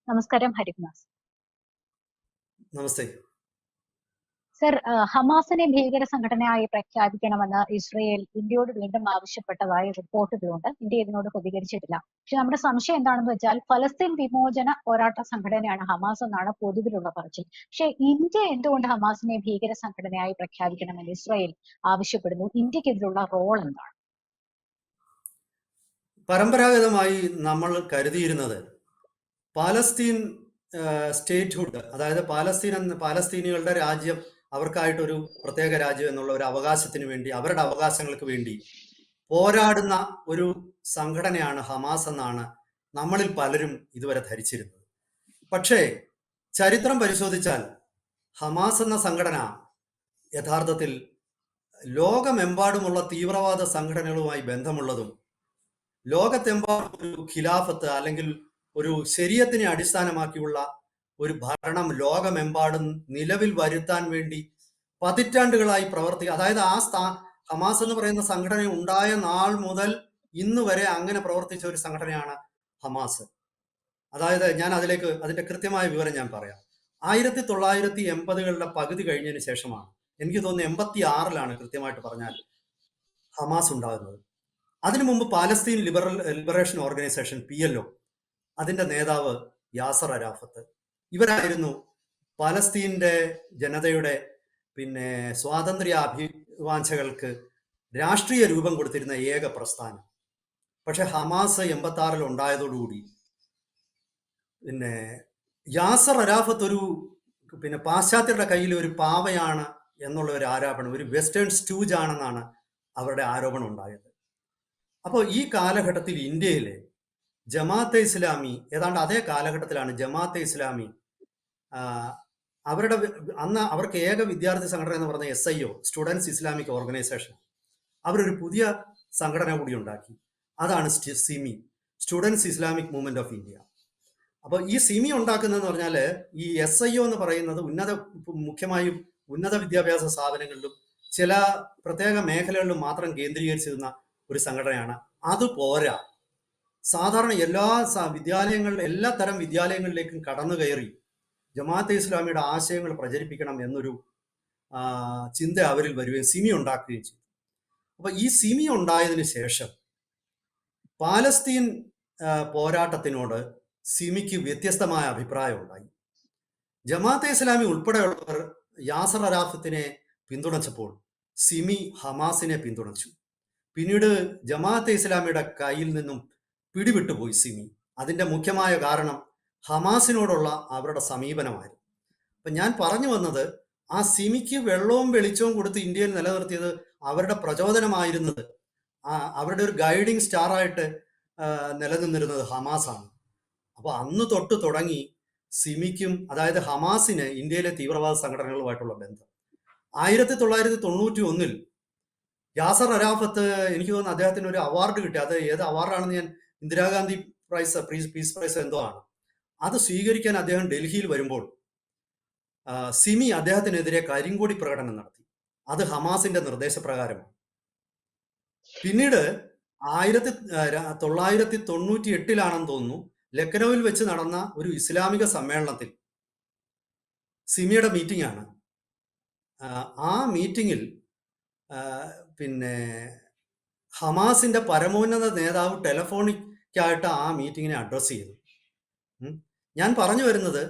നമസ്കാരം ഹരികുമാർ. നമസ്തേ. സർ, ഹമാസിനെ ഭീകര സംഘടനയായി പ്രഖ്യാപിക്കണമെന്ന് ഇസ്രയേൽ ഇന്ത്യയോട് വീണ്ടും ആവശ്യപ്പെട്ടതായി റിപ്പോർട്ടുകളുണ്ട്. ഇന്ത്യ ഇതിനോട് പ്രതികരിച്ചിട്ടില്ല. പക്ഷെ നമ്മുടെ സംശയം എന്താണെന്ന് വെച്ചാൽ ഫലസ്തീൻ വിമോചന പോരാട്ട സംഘടനയാണ് ഹമാസ് എന്നാണ് പൊതുവിലുള്ള പറച്ചിൽ. പക്ഷെ ഇന്ത്യ എന്തുകൊണ്ട് ഹമാസിനെ ഭീകര സംഘടനയായി പ്രഖ്യാപിക്കണമെന്ന് ഇസ്രയേൽ ആവശ്യപ്പെടുന്നു? ഇന്ത്യക്ക് ഇതിലുള്ള റോൾ എന്താണ്? പരമ്പരാഗതമായി നമ്മൾ കരുതിയിരുന്നത് പാലസ്തീൻ സ്റ്റേറ്റ്ഹുഡ്, അതായത് പാലസ്തീനികളുടെ രാജ്യം, അവർക്കായിട്ടൊരു പ്രത്യേക രാജ്യം എന്നുള്ള ഒരു അവകാശത്തിന് വേണ്ടി, അവരുടെ അവകാശങ്ങൾക്ക് വേണ്ടി പോരാടുന്ന ഒരു സംഘടനയാണ് ഹമാസ് എന്നാണ് നമ്മളിൽ പലരും ഇതുവരെ ധരിച്ചിരുന്നത്. പക്ഷേ ചരിത്രം പരിശോധിച്ചാൽ ഹമാസ് എന്ന സംഘടന യഥാർത്ഥത്തിൽ ലോകമെമ്പാടുമുള്ള തീവ്രവാദ സംഘടനകളുമായി ബന്ധമുള്ളതും ലോകത്തെമ്പാടും ഒരു ഖിലാഫത്ത് അല്ലെങ്കിൽ ഒരു ശരീഅത്തിനെ അടിസ്ഥാനമാക്കിയുള്ള ഒരു ഭരണം ലോകമെമ്പാടും നിലവിൽ വരുത്താൻ വേണ്ടി പതിറ്റാണ്ടുകളായി പ്രവർത്തിക്കുക, അതായത് ഹമാസ് എന്ന് പറയുന്ന സംഘടന ഉണ്ടായ നാൾ മുതൽ ഇന്ന് വരെ അങ്ങനെ പ്രവർത്തിച്ച ഒരു സംഘടനയാണ് ഹമാസ്. അതായത് ഞാൻ അതിന്റെ കൃത്യമായ വിവരം ഞാൻ പറയാം. 1980കളുടെ പകുതി കഴിഞ്ഞതിന് ശേഷമാണ്, എനിക്ക് തോന്നുന്നു 86-ലാണ് കൃത്യമായിട്ട് പറഞ്ഞാൽ, ഹമാസ് ഉണ്ടാകുന്നത്. അതിനു മുമ്പ് പാലസ്തീൻ ലിബറേഷൻ ഓർഗനൈസേഷൻ PLO, അതിന്റെ നേതാവ് യാസർ അരാഫത്ത്, ഇവരായിരുന്നു പാലസ്തീന്റെ ജനതയുടെ സ്വാതന്ത്ര്യ അഭിവാഞ്ചകൾക്ക് രാഷ്ട്രീയ രൂപം കൊടുത്തിരുന്ന ഏക പ്രസ്ഥാനം. പക്ഷെ ഹമാസ് 86-ൽ ഉണ്ടായതോടുകൂടി യാസർ അരാഫത്ത് ഒരു പാശ്ചാത്യരുടെ കയ്യിൽ ഒരു പാവയാണ് എന്നുള്ള ഒരു ആരോപണം, ഒരു വെസ്റ്റേൺ സ്റ്റൂജ് ആണെന്നാണ് അവരുടെ ആരോപണം ഉണ്ടായത്. അപ്പോൾ ഈ കാലഘട്ടത്തിൽ ഇന്ത്യയിലെ ജമാഅത്തെ ഇസ്ലാമി, ഏതാണ്ട് അതേ കാലഘട്ടത്തിലാണ് ജമാഅത്തെ ഇസ്ലാമി അവർക്ക് ഏക വിദ്യാർത്ഥി സംഘടന എന്ന് പറഞ്ഞ SIO, സ്റ്റുഡൻസ് ഇസ്ലാമിക് ഓർഗനൈസേഷൻ, അവരൊരു പുതിയ സംഘടന കൂടി ഉണ്ടാക്കി. അതാണ് Simi, students Islamic movement of India. അപ്പോൾ ഈ സിമി ഉണ്ടാക്കുന്നതെന്ന് പറഞ്ഞാൽ, ഈ SIO എന്ന് പറയുന്നത് മുഖ്യമായും ഉന്നത വിദ്യാഭ്യാസ സ്ഥാപനങ്ങളിലും ചില പ്രത്യേക മേഖലകളിലും മാത്രം കേന്ദ്രീകരിച്ചിരുന്ന ഒരു സംഘടനയാണ്. അതുപോരാ, സാധാരണ എല്ലാ തരം വിദ്യാലയങ്ങളിലേക്കും കടന്നു കയറി ജമാഅത്തെ ഇസ്ലാമിയുടെ ആശയങ്ങൾ പ്രചരിപ്പിക്കണം എന്നൊരു ചിന്ത അവരിൽ വരികയും സിമി ഉണ്ടാക്കുകയും ചെയ്തു. അപ്പൊ ഈ സിമി ഉണ്ടായതിനു ശേഷം പാലസ്തീൻ പോരാട്ടത്തിനോട് സിമിക്ക് വ്യത്യസ്തമായ അഭിപ്രായം ഉണ്ടായി. ജമാഅത്തെ ഇസ്ലാമി ഉൾപ്പെടെയുള്ളവർ യാസർ അരാഫത്തിനെ പിന്തുണച്ചപ്പോൾ സിമി ഹമാസിനെ പിന്തുണച്ചു. പിന്നീട് ജമാഅത്തെ ഇസ്ലാമിയുടെ കയ്യിൽ നിന്നും പിടിവിട്ടുപോയി സിമി. അതിന്റെ മുഖ്യമായ കാരണം ഹമാസിനോടുള്ള അവരുടെ സമീപനമായിരുന്നു. അപ്പൊ ഞാൻ പറഞ്ഞു വന്നത്, ആ സിമിക്ക് വെള്ളവും വെളിച്ചവും കൊടുത്ത് ഇന്ത്യയിൽ നിലനിർത്തിയത് അവരുടെ പ്രചോദനമായിരുന്നത്, അവരുടെ ഒരു ഗൈഡിങ് സ്റ്റാറായിട്ട് നിലനിന്നിരുന്നത് ഹമാസാണ്. അപ്പൊ അന്ന് തൊട്ട് തുടങ്ങി സിമിക്കും, അതായത് ഹമാസിന്, ഇന്ത്യയിലെ തീവ്രവാദ സംഘടനകളുമായിട്ടുള്ള ബന്ധം. 1991-ൽ യാസർ അരാഫത്ത്, എനിക്ക് തോന്നുന്നു അദ്ദേഹത്തിന് ഒരു അവാർഡ് കിട്ടി. അത് ഏത് അവാർഡാണെന്ന് ഞാൻ, ഇന്ദിരാഗാന്ധി പ്രൈസ്, പീസ് പ്രൈസ് എന്തോ ആണ്. അത് സ്വീകരിക്കാൻ അദ്ദേഹം ഡൽഹിയിൽ വരുമ്പോൾ സിമി അദ്ദേഹത്തിനെതിരെ കരിങ്കൊടി പ്രകടനം നടത്തി. അത് ഹമാസിന്റെ നിർദ്ദേശപ്രകാരമാണ്. പിന്നീട് 1998-ലാണെന്ന് തോന്നുന്നു, ലക്നൌവിൽ വെച്ച് നടന്ന ഒരു ഇസ്ലാമിക സമ്മേളനത്തിൽ സിമിയുടെ മീറ്റിംഗ് ആണ്. ആ മീറ്റിംഗിൽ ഹമാസിന്റെ പരമോന്നത നേതാവ് ടെലഫോണിക്കായിട്ട് ആ മീറ്റിങ്ങിനെ അഡ്രസ് ചെയ്തു. ഞാൻ പറഞ്ഞു വരുന്നത്,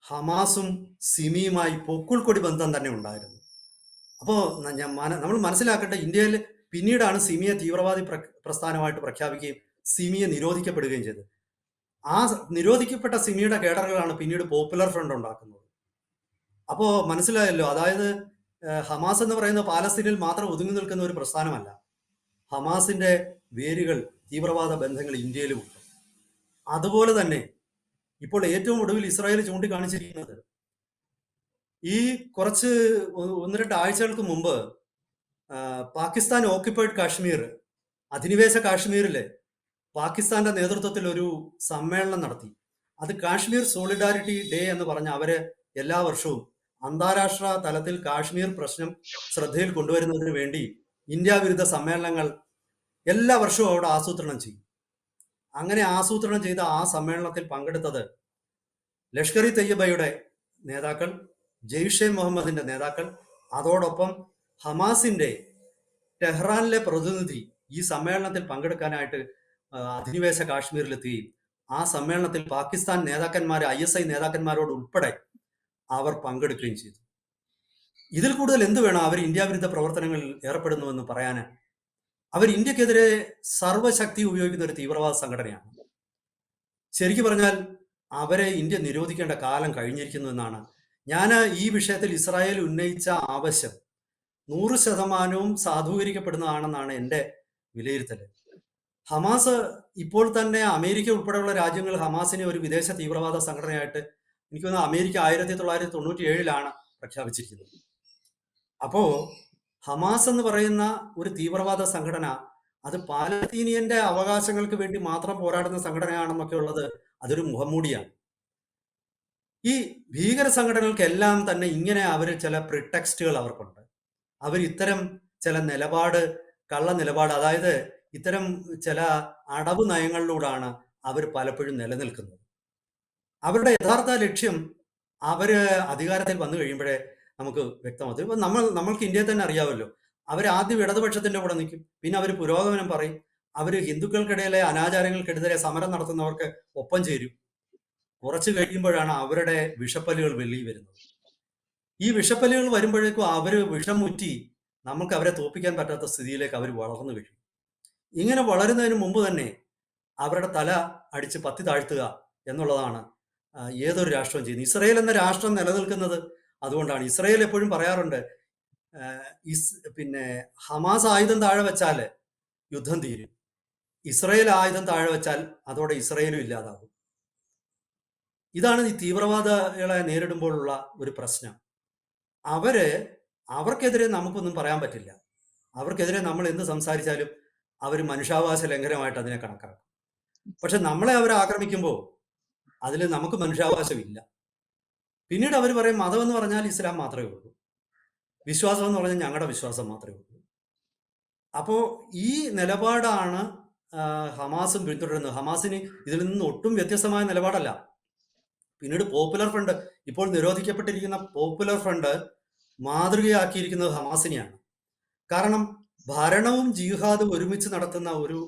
ഹമാസും സിമിയുമായി പൊക്കിൾക്കൊടി ബന്ധം തന്നെ ഉണ്ടായിരുന്നു. അപ്പോൾ നമ്മൾ മനസ്സിലാക്കേണ്ട, ഇന്ത്യയിൽ പിന്നീടാണ് സിമിയെ തീവ്രവാദി പ്രസ്ഥാനമായിട്ട് പ്രഖ്യാപിക്കുകയും സിമിയെ നിരോധിക്കപ്പെടുകയും ചെയ്തത്. ആ നിരോധിക്കപ്പെട്ട സിമിയുടെ കേഡറുകളാണ് പിന്നീട് പോപ്പുലർ ഫ്രണ്ട് ഉണ്ടാക്കുന്നത്. അപ്പോൾ മനസ്സിലായല്ലോ, അതായത് ഹമാസ് എന്ന് പറയുന്ന പാലസ്തീനിൽ മാത്രം ഒതുങ്ങി നിൽക്കുന്ന ഒരു പ്രസ്ഥാനമല്ല. ഹമാസിന്റെ വേരുകൾ, തീവ്രവാദ ബന്ധങ്ങൾ ഇന്ത്യയിലുമുണ്ട്. അതുപോലെ തന്നെ ഇപ്പോൾ ഏറ്റവും ഒടുവിൽ ഇസ്രായേൽ ചൂണ്ടിക്കാണിച്ചിരിക്കുന്നത്, ഈ കുറച്ച് 1-2 ആഴ്ചകൾക്ക് മുമ്പ് പാകിസ്ഥാൻ ഓക്യുപ്പൈഡ് കാശ്മീർ, അധിനിവേശ കാശ്മീരിലെ പാകിസ്ഥാന്റെ നേതൃത്വത്തിൽ ഒരു സമ്മേളനം നടത്തി. അത് കാശ്മീർ സോളിഡാരിറ്റി ഡേ എന്ന് പറഞ്ഞ അവര് എല്ലാ വർഷവും അന്താരാഷ്ട്ര തലത്തിൽ കാശ്മീർ പ്രശ്നം ശ്രദ്ധയിൽ കൊണ്ടുവരുന്നതിന് വേണ്ടി ഇന്ത്യ വിരുദ്ധ സമ്മേളനങ്ങൾ എല്ലാ വർഷവും അവിടെ ആസൂത്രണം ചെയ്യും. അങ്ങനെ ആസൂത്രണം ചെയ്ത ആ സമ്മേളനത്തിൽ പങ്കെടുത്തത് ലഷ്കർ ഇ തയ്യബയുടെ നേതാക്കൾ, ജെയ്ഷെ മുഹമ്മദിന്റെ നേതാക്കൾ, അതോടൊപ്പം ഹമാസിന്റെ ടെഹ്റാനിലെ പ്രതിനിധി ഈ സമ്മേളനത്തിൽ പങ്കെടുക്കാനായിട്ട് അധിനിവേശ കാശ്മീരിലെത്തുകയും ആ സമ്മേളനത്തിൽ പാകിസ്ഥാൻ നേതാക്കന്മാർ, ISI നേതാക്കന്മാരോട് ഉൾപ്പെടെ അവർ പങ്കെടുക്കുകയും ചെയ്തു. ഇതിൽ കൂടുതൽ എന്ത് വേണം അവർ ഇന്ത്യ വിരുദ്ധ പ്രവർത്തനങ്ങളിൽ ഏർപ്പെടുന്നുവെന്ന് പറയാൻ? അവർ ഇന്ത്യക്കെതിരെ സർവ്വശക്തി ഉപയോഗിക്കുന്ന ഒരു തീവ്രവാദ സംഘടനയാണ്. ശരിക്കു പറഞ്ഞാൽ അവരെ ഇന്ത്യ നിരോധിക്കേണ്ട കാലം കഴിഞ്ഞിരിക്കുന്നു എന്നാണ് ഞാൻ ഈ വിഷയത്തിൽ ഇസ്രായേൽ ഉന്നയിച്ച ആവശ്യം 100% സാധൂകരിക്കപ്പെടുന്നതാണെന്നാണ് എൻ്റെ വിലയിരുത്തൽ. ഹമാസ് ഇപ്പോൾ തന്നെ അമേരിക്ക ഉൾപ്പെടെയുള്ള രാജ്യങ്ങൾ ഹമാസിനെ ഒരു വിദേശ തീവ്രവാദ സംഘടനയായിട്ട് എനിക്ക് തോന്നുന്നു അമേരിക്ക 1997 പ്രഖ്യാപിച്ചിരിക്കുന്നത്. അപ്പോ ഹമാസ് എന്ന് പറയുന്ന ഒരു തീവ്രവാദ സംഘടന അത് പാലസ്തീനിയന്റെ അവകാശങ്ങൾക്ക് വേണ്ടി മാത്രം പോരാടുന്ന സംഘടനയാണെന്നൊക്കെ ഉള്ളത് അതൊരു മുഖംമൂടിയാണ്. ഈ ഭീകര സംഘടനകൾക്കെല്ലാം തന്നെ ഇങ്ങനെ അവർ ചില പ്രിടെക്സ്റ്റുകൾ അവർക്കുണ്ട്. അവർ ഇത്തരം ചില കള്ള നിലപാട്, അതായത് ഇത്തരം ചില അടവ് നയങ്ങളിലൂടെയാണ് അവർ പലപ്പോഴും നിലനിൽക്കുന്നത്. അവരുടെ യഥാർത്ഥ ലക്ഷ്യം അവര് അധികാരത്തിൽ വന്നു കഴിയുമ്പോഴേ നമുക്ക് വ്യക്തമാകും. ഇപ്പൊ നമ്മൾക്ക് ഇന്ത്യയിൽ തന്നെ അറിയാമല്ലോ, അവർ ആദ്യം ഇടതുപക്ഷത്തിന്റെ കൂടെ നിൽക്കും, പിന്നെ അവർ പുരോഗമനം പറയും, അവർ ഹിന്ദുക്കൾക്കിടയിലെ അനാചാരങ്ങൾക്കെതിരെ സമരം നടത്തുന്നവർക്ക് ഒപ്പം ചേരും. കുറച്ച് കഴിയുമ്പോഴാണ് അവരുടെ വിഷപ്പല്ലുകൾ വെളിയിൽ വരുന്നത്. ഈ വിഷപ്പല്ലുകൾ വരുമ്പോഴേക്കും അവർ വിഷം മുറ്റി നമുക്ക് അവരെ തോൽപ്പിക്കാൻ പറ്റാത്ത സ്ഥിതിയിലേക്ക് അവർ വളർന്നു കഴിയും. ഇങ്ങനെ വളരുന്നതിന് മുമ്പ് തന്നെ അവരുടെ തല അടിച്ച് പത്തി താഴ്ത്തുക എന്നുള്ളതാണ് ഏതൊരു രാഷ്ട്രവും ചെയ്യുന്നത്. ഇസ്രയേൽ എന്ന രാഷ്ട്രം നിലനിൽക്കുന്നത് അതുകൊണ്ടാണ്. ഇസ്രയേൽ എപ്പോഴും പറയാറുണ്ട്, പിന്നെ ഹമാസ് ആയുധം താഴെ വെച്ചാൽ യുദ്ധം തീരും, ഇസ്രയേൽ ആയുധം താഴെ വെച്ചാൽ അതോടെ ഇസ്രയേലും ഇല്ലാതാകും. ഇതാണ് ഈ തീവ്രവാദികളെ നേരിടുമ്പോഴുള്ള ഒരു പ്രശ്നം. അവർക്കെതിരെ നമുക്കൊന്നും പറയാൻ പറ്റില്ല. അവർക്കെതിരെ നമ്മൾ എന്ത് സംസാരിച്ചാലും അവർ മനുഷ്യാവകാശ ലംഘനമായിട്ട് അതിനെ കണക്കാക്കും. പക്ഷെ നമ്മളെ അവർ ആക്രമിക്കുമ്പോൾ അതിൽ നമുക്ക് മനുഷ്യാവകാശമില്ല. പിന്നീട് അവർ പറയും മതം എന്ന് പറഞ്ഞാൽ ഇസ്ലാം മാത്രമേ ഉള്ളൂ, വിശ്വാസം എന്ന് പറഞ്ഞാൽ ഞങ്ങളുടെ വിശ്വാസം മാത്രമേ ഉള്ളൂ. അപ്പോൾ ഈ നിലപാടാണ് ഹമാസും പിന്തുടരുന്നത്. ഹമാസിന് ഇതിൽ നിന്ന് ഒട്ടും വ്യത്യസ്തമായ നിലപാടല്ല. പിന്നീട് പോപ്പുലർ ഫ്രണ്ട്, ഇപ്പോൾ നിരോധിക്കപ്പെട്ടിരിക്കുന്ന പോപ്പുലർ ഫ്രണ്ട് മാതൃകയാക്കിയിരിക്കുന്നത് ഹമാസിനെയാണ്. കാരണം ഭരണവും ജിഹാദും ഒരുമിച്ച് നടത്തുന്ന ഒരു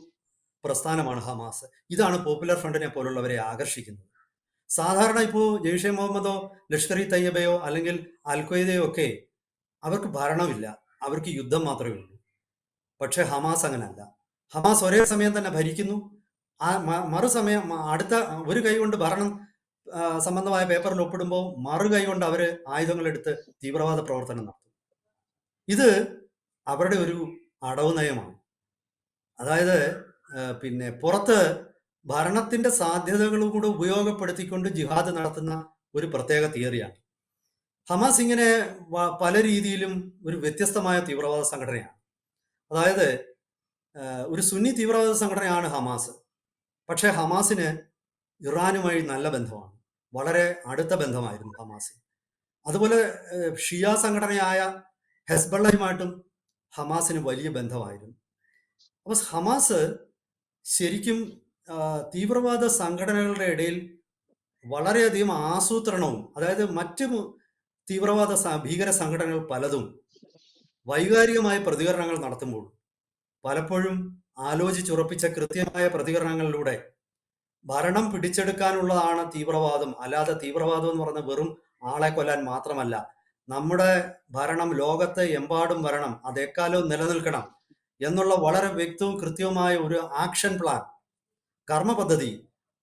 പ്രസ്ഥാനമാണ് ഹമാസ്. ഇതാണ് പോപ്പുലർ ഫ്രണ്ടിനെ പോലുള്ളവരെ ആകർഷിക്കുന്നത്. സാധാരണ ഇപ്പോൾ ജെയ്ഷെ മുഹമ്മദോ ലഷ്കർ ഇ തയ്യബയോ അല്ലെങ്കിൽ അൽഖ്വയ്ദയോ ഒക്കെ അവർക്ക് ഭരണമില്ല, അവർക്ക് യുദ്ധം മാത്രമേ ഉള്ളൂ. പക്ഷെ ഹമാസ് അങ്ങനല്ല. ഹമാസ് ഒരേ സമയം തന്നെ ഭരിക്കുന്നു, മറുസമയം അടുത്ത ഒരു കൈ കൊണ്ട് ഭരണം സംബന്ധമായ പേപ്പറിൽ ഒപ്പിടുമ്പോൾ മറു കൈ കൊണ്ട് അവർ ആയുധങ്ങളെടുത്ത് തീവ്രവാദ പ്രവർത്തനം നടത്തും. ഇത് അവരുടെ ഒരു അടവ് നയമാണ്. അതായത് പിന്നെ പുറത്ത് ഭരണത്തിന്റെ സാധ്യതകളും കൂടെ ഉപയോഗപ്പെടുത്തിക്കൊണ്ട് ജിഹാദ് നടത്തുന്ന ഒരു പ്രത്യേക തിയറിയാണ്. ഹമാസ് ഇങ്ങനെ പല രീതിയിലും ഒരു വ്യത്യസ്തമായ തീവ്രവാദ സംഘടനയാണ്. അതായത് ഒരു സുന്നി തീവ്രവാദ സംഘടനയാണ് ഹമാസ്. പക്ഷേ ഹമാസിന് ഇറാനുമായി നല്ല ബന്ധമാണ്, വളരെ അടുത്ത ബന്ധമായിരുന്നു ഹമാസ്. അതുപോലെ ഷിയ സംഘടനയായ ഹെസ്ബള്ളയുമായിട്ടും ഹമാസിന് വലിയ ബന്ധമായിരുന്നു. അപ്പോൾ ഹമാസ് ശരിക്കും തീവ്രവാദ സംഘടനകളുടെ ഇടയിൽ വളരെയധികം ആസൂത്രണവും, അതായത് മറ്റ് തീവ്രവാദ ഭീകര സംഘടനകൾ പലതും വൈകാരികമായ പ്രതികരണങ്ങൾ നടത്തുമ്പോൾ പലപ്പോഴും ആലോചിച്ചുറപ്പിച്ച കൃത്യമായ പ്രതികരണങ്ങളിലൂടെ ഭരണം പിടിച്ചെടുക്കാനുള്ളതാണ് തീവ്രവാദം. അല്ലാതെ തീവ്രവാദം എന്ന് പറഞ്ഞാൽ വെറും ആളെ കൊല്ലാൻ മാത്രമല്ല. നമ്മുടെ ഭരണം ലോകത്തെ എമ്പാടും വരണം, അതെക്കാലവും നിലനിൽക്കണം എന്നുള്ള വളരെ വ്യക്തവും കൃത്യവുമായ ഒരു ആക്ഷൻ പ്ലാൻ, കർമ്മ പദ്ധതി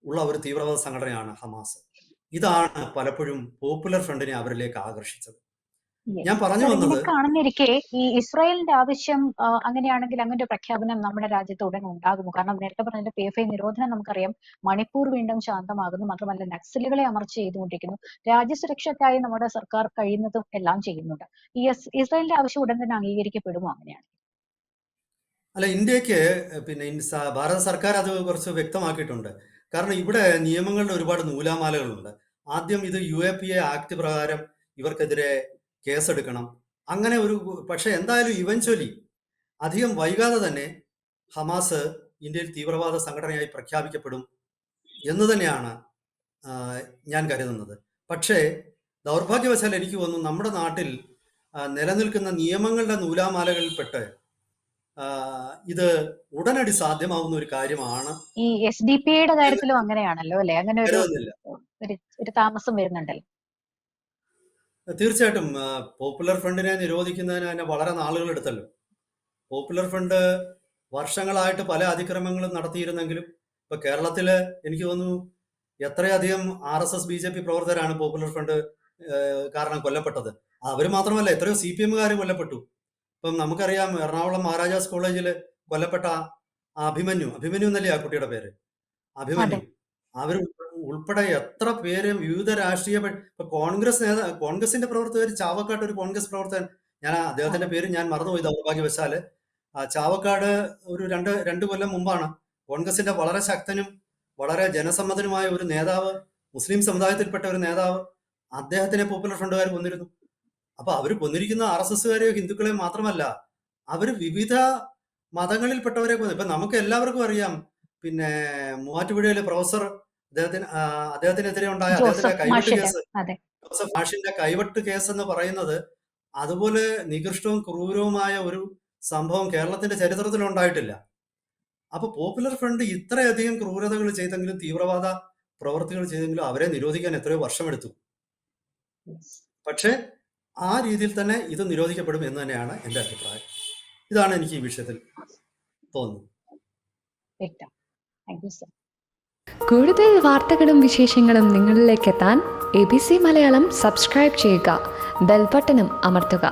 ഉള്ള ഒരു തീവ്രവാദ സംഘടനയാണ് ഹമാസ്. ഇതാണ് പലപ്പോഴും പോപ്പുലർ ഫ്രണ്ടിനെ അവരിലേക്ക് ആകർഷിച്ചത്. ഞാൻ പറഞ്ഞു വന്നത്, കാണുന്നിരിക്കെ ഈ ഇസ്രായേലിന്റെ ആവശ്യം അങ്ങനെയാണെങ്കിൽ അങ്ങനെ ഒരു പ്രഖ്യാപനം നമ്മുടെ രാജ്യത്ത് ഉടൻ ഉണ്ടാകുമോ? കാരണം നേരത്തെ പറഞ്ഞ PFI നിരോധനം നമുക്കറിയാം, മണിപ്പൂർ വീണ്ടും ശാന്തമാകുന്നു, മാത്രമല്ല നക്സലുകളെ അമർച്ച ചെയ്തുകൊണ്ടിരിക്കുന്നു, രാജ്യസുരക്ഷയ്ക്കായി നമ്മുടെ സർക്കാർ കഴിയുന്നതും എല്ലാം ചെയ്യുന്നുണ്ട്. ഈ ഇസ്രായേലിന്റെ ആവശ്യം ഉടൻ തന്നെ അംഗീകരിക്കപ്പെടുമോ അങ്ങനെയാണ്? അല്ല, ഇന്ത്യക്ക് പിന്നെ ഭാരത സർക്കാർ അത് കുറച്ച് വ്യക്തമാക്കിയിട്ടുണ്ട്. കാരണം ഇവിടെ നിയമങ്ങളുടെ ഒരുപാട് നൂലാമാലകളുണ്ട്. ആദ്യം ഇത് UAPA ആക്ട് പ്രകാരം ഇവർക്കെതിരെ കേസെടുക്കണം, അങ്ങനെ പക്ഷെ എന്തായാലും ഇവൻച്വലി അധികം വൈകാതെ തന്നെ ഹമാസ് ഇന്ത്യയിൽ തീവ്രവാദ സംഘടനയായി പ്രഖ്യാപിക്കപ്പെടും എന്ന് തന്നെയാണ് ഞാൻ കരുതുന്നത്. പക്ഷേ ദൗർഭാഗ്യവശാൽ എനിക്ക് തോന്നുന്നു നമ്മുടെ നാട്ടിൽ നിലനിൽക്കുന്ന നിയമങ്ങളുടെ നൂലാമാലകളിൽപ്പെട്ട് ഇത് ഉടനടി സാധ്യമാവുന്ന ഒരു കാര്യമാണ് ഈ SDPIയുടെ കാര്യത്തിലും അങ്ങനെയാണല്ലോ അല്ലെ? അങ്ങനെ കരുതുന്നില്ല. ഒരു താമസം വരുന്നുണ്ടല്ലോ. തീർച്ചയായിട്ടും പോപ്പുലർ ഫ്രണ്ടിനെ നിരോധിക്കുന്നതിന് തന്നെ വളരെ നാളുകൾ എടുത്തല്ലോ. പോപ്പുലർ ഫ്രണ്ട് വർഷങ്ങളായിട്ട് പല അതിക്രമങ്ങളും നടത്തിയിരുന്നെങ്കിലും ഇപ്പൊ കേരളത്തില് എനിക്ക് തോന്നുന്നു എത്രയധികം RSS BJP പ്രവർത്തകരാണ് പോപ്പുലർ ഫ്രണ്ട് കാരണം കൊല്ലപ്പെട്ടത്. അവര് മാത്രമല്ല, എത്രയോ CPM-കാര് കൊല്ലപ്പെട്ടു. ഇപ്പം നമുക്കറിയാം, എറണാകുളം മഹാരാജാസ് കോളേജിൽ കൊല്ലപ്പെട്ട അഭിമന്യു എന്നല്ലേ ആ കുട്ടിയുടെ പേര്, അഭിമന്യു. അവർ ഉൾപ്പെടെ എത്ര പേര് വിവിധ രാഷ്ട്രീയ ഇപ്പൊ കോൺഗ്രസിന്റെ പ്രവർത്തകർ, ചാവക്കാട്ട് ഒരു കോൺഗ്രസ് പ്രവർത്തകൻ, ഞാൻ അദ്ദേഹത്തിന്റെ പേര് ഞാൻ മറന്നുപോയി ദൗർഭാഗ്യവശാല്. ചാവക്കാട് ഒരു രണ്ട് കൊല്ലം മുമ്പാണ് കോൺഗ്രസിന്റെ വളരെ ശക്തനും വളരെ ജനസമ്മതനുമായ ഒരു നേതാവ്, മുസ്ലിം സമുദായത്തിൽപ്പെട്ട ഒരു നേതാവ്, അദ്ദേഹത്തിനെ പോപ്പുലർ ഫ്രണ്ടുകാർ കൊന്നിരുന്നു. അപ്പൊ അവർ കൊന്നിരിക്കുന്ന RSSകാരെയോ ഹിന്ദുക്കളെയോ മാത്രമല്ല, അവർ വിവിധ മതങ്ങളിൽപ്പെട്ടവരെ കൊന്നു. ഇപ്പൊ നമുക്ക് എല്ലാവർക്കും അറിയാം, പിന്നെ മൂവാറ്റുപുഴയിലെ പ്രൊഫസർ, അദ്ദേഹത്തിനെതിരെ ഉണ്ടായ അദ്ദേഹത്തിന്റെ കൈവെട്ട് കേസ്, ജോസഫ് മാഷിന്റെ കൈവെട്ട് കേസ് എന്ന് പറയുന്നത് അതുപോലെ നികൃഷ്ടവും ക്രൂരവുമായ ഒരു സംഭവം കേരളത്തിന്റെ ചരിത്രത്തിൽ ഉണ്ടായിട്ടില്ല. അപ്പൊ പോപ്പുലർ ഫ്രണ്ട് ഇത്രയധികം ക്രൂരതകൾ ചെയ്തെങ്കിലും, തീവ്രവാദ പ്രവർത്തികൾ ചെയ്തെങ്കിലും അവരെ നിരോധിക്കാൻ എത്രയോ വർഷമെടുത്തു. പക്ഷെ ആ രീതിയിൽ തന്നെ ഇത് നിരോധിക്കപ്പെടും എന്ന് തന്നെയാണ് എൻ്റെ അഭിപ്രായം. ഇതാണ് എനിക്ക് ഈ വിഷയത്തിൽ തോന്നുന്നത്. കൂടുതൽ വാർത്തകളും വിശേഷങ്ങളും നിങ്ങളിലേക്ക് എത്താൻ ABC മലയാളം സബ്സ്ക്രൈബ് ചെയ്യുക, ബെൽ ബട്ടണും അമർത്തുക.